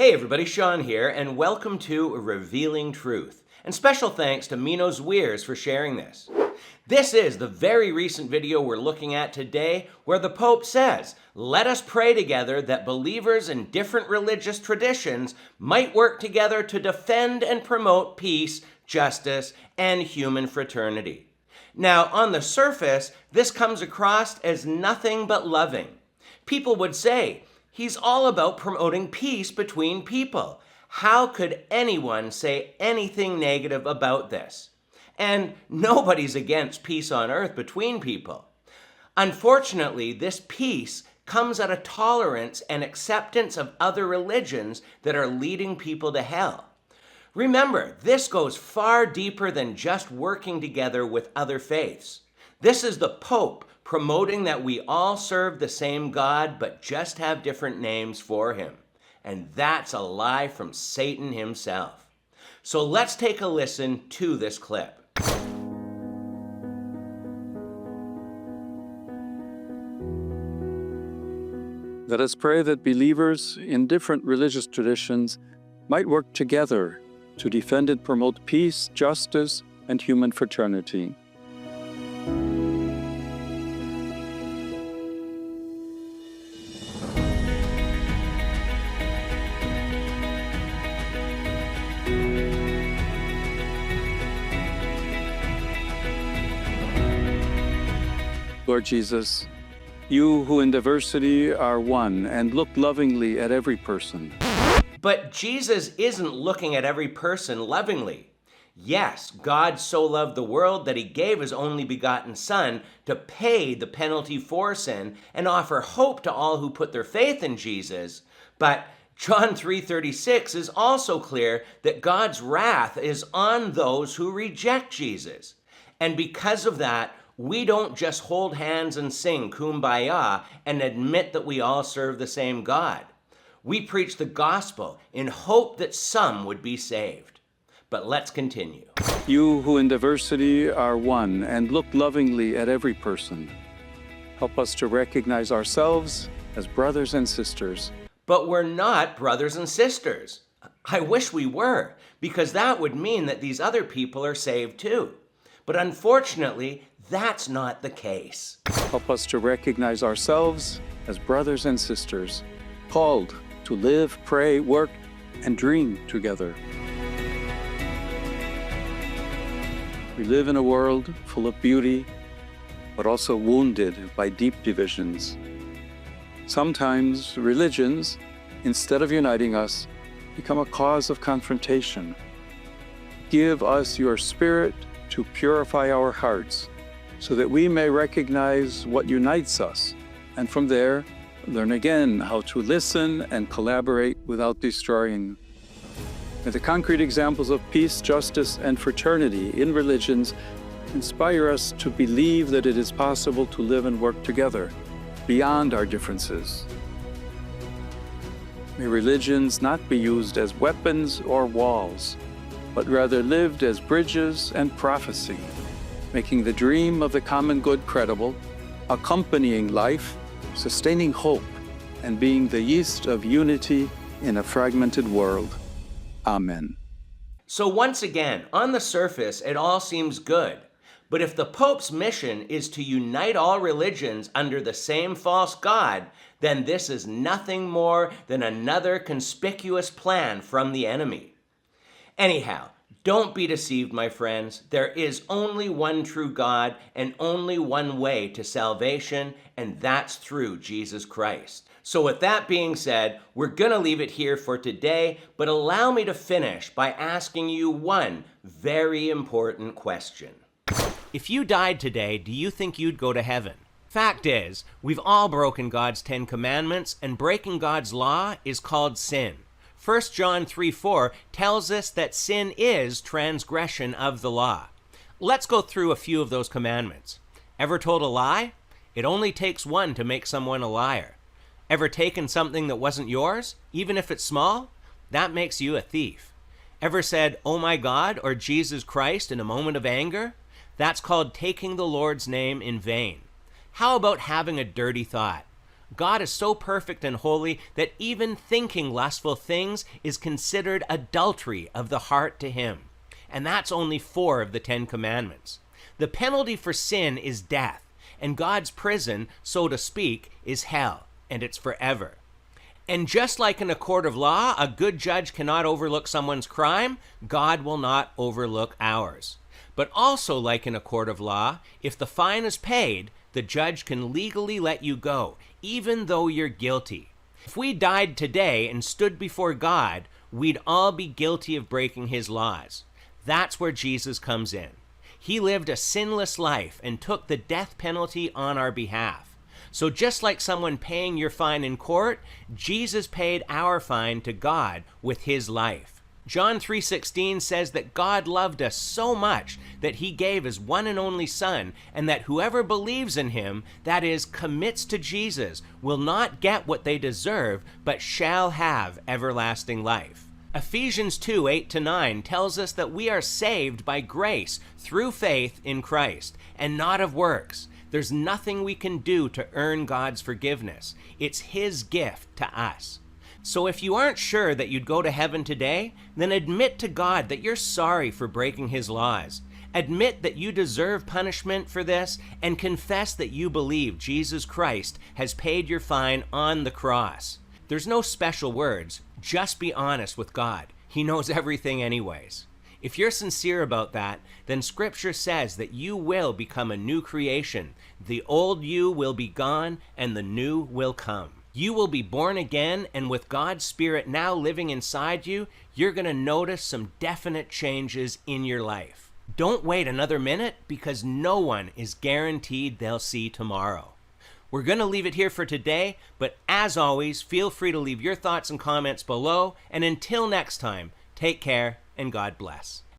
Hey everybody, Sean here, and welcome to Revealing Truth. And special thanks to Minos Weirs for sharing this. This is the very recent video we're looking at today where the Pope says, let us pray together that believers in different religious traditions might work together to defend and promote peace, justice, and human fraternity. Now, on the surface, this comes across as nothing but loving. People would say, he's all about promoting peace between people. How could anyone say anything negative about this? And nobody's against peace on earth between people. Unfortunately, this peace comes at a tolerance and acceptance of other religions that are leading people to hell. Remember, this goes far deeper than just working together with other faiths. This is the Pope promoting that we all serve the same God, but just have different names for him. And that's a lie from Satan himself. So let's take a listen to this clip. Let us pray that believers in different religious traditions might work together to defend and promote peace, justice, and human fraternity. Lord Jesus, you who in diversity are one and look lovingly at every person. But Jesus isn't looking at every person lovingly. Yes, God so loved the world that he gave his only begotten Son to pay the penalty for sin and offer hope to all who put their faith in Jesus. But John 3:36 is also clear that God's wrath is on those who reject Jesus. And because of that, we don't just hold hands and sing Kumbaya and admit that we all serve the same God. We preach the gospel in hope that some would be saved. But let's continue. You who in diversity are one and look lovingly at every person. Help us to recognize ourselves as brothers and sisters. But we're not brothers and sisters. I wish we were, because that would mean that these other people are saved too. But unfortunately, that's not the case. Help us to recognize ourselves as brothers and sisters, called to live, pray, work, and dream together. We live in a world full of beauty, but also wounded by deep divisions. Sometimes religions, instead of uniting us, become a cause of confrontation. Give us your Spirit to purify our hearts, so that we may recognize what unites us, and from there, learn again how to listen and collaborate without destroying. May the concrete examples of peace, justice, and fraternity in religions inspire us to believe that it is possible to live and work together beyond our differences. May religions not be used as weapons or walls, but rather lived as bridges and prophecy, making the dream of the common good credible, accompanying life, sustaining hope, and being the yeast of unity in a fragmented world. Amen. So once again, on the surface, it all seems good. But if the Pope's mission is to unite all religions under the same false God, then this is nothing more than another conspicuous plan from the enemy. Anyhow, don't be deceived, my friends. There is only one true God and only one way to salvation, and that's through Jesus Christ. So with that being said, we're going to leave it here for today, but allow me to finish by asking you one very important question. If you died today, do you think you'd go to heaven? Fact is, we've all broken God's 10 commandments, and breaking God's law is called sin. 1 John 3:4 tells us that sin is transgression of the law. Let's go through a few of those commandments. Ever told a lie? It only takes one to make someone a liar. Ever taken something that wasn't yours, even if it's small? That makes you a thief. Ever said, "Oh my God," or "Jesus Christ" in a moment of anger? That's called taking the Lord's name in vain. How about having a dirty thought? God is so perfect and holy that even thinking lustful things is considered adultery of the heart to him. And that's only 4 of the 10 commandments. The penalty for sin is death, and God's prison, so to speak, is hell, and it's forever. And just like in a court of law, a good judge cannot overlook someone's crime, God will not overlook ours. But also like in a court of law, if the fine is paid, the judge can legally let you go, even though you're guilty. If we died today and stood before God, we'd all be guilty of breaking his laws. That's where Jesus comes in. He lived a sinless life and took the death penalty on our behalf. So just like someone paying your fine in court, Jesus paid our fine to God with his life. John 3:16 says that God loved us so much that he gave his one and only Son, and that whoever believes in him, that is, commits to Jesus, will not get what they deserve, but shall have everlasting life. Ephesians 2:8-9 tells us that we are saved by grace through faith in Christ, and not of works. There's nothing we can do to earn God's forgiveness. It's his gift to us. So if you aren't sure that you'd go to heaven today, then admit to God that you're sorry for breaking his laws. Admit that you deserve punishment for this, and confess that you believe Jesus Christ has paid your fine on the cross. There's no special words. Just be honest with God. He knows everything anyways. If you're sincere about that, then Scripture says that you will become a new creation. The old you will be gone, and the new will come. You will be born again, and with God's Spirit now living inside you, you're going to notice some definite changes in your life. Don't wait another minute, because no one is guaranteed they'll see tomorrow. We're going to leave it here for today, but as always, feel free to leave your thoughts and comments below, and until next time, take care and God bless.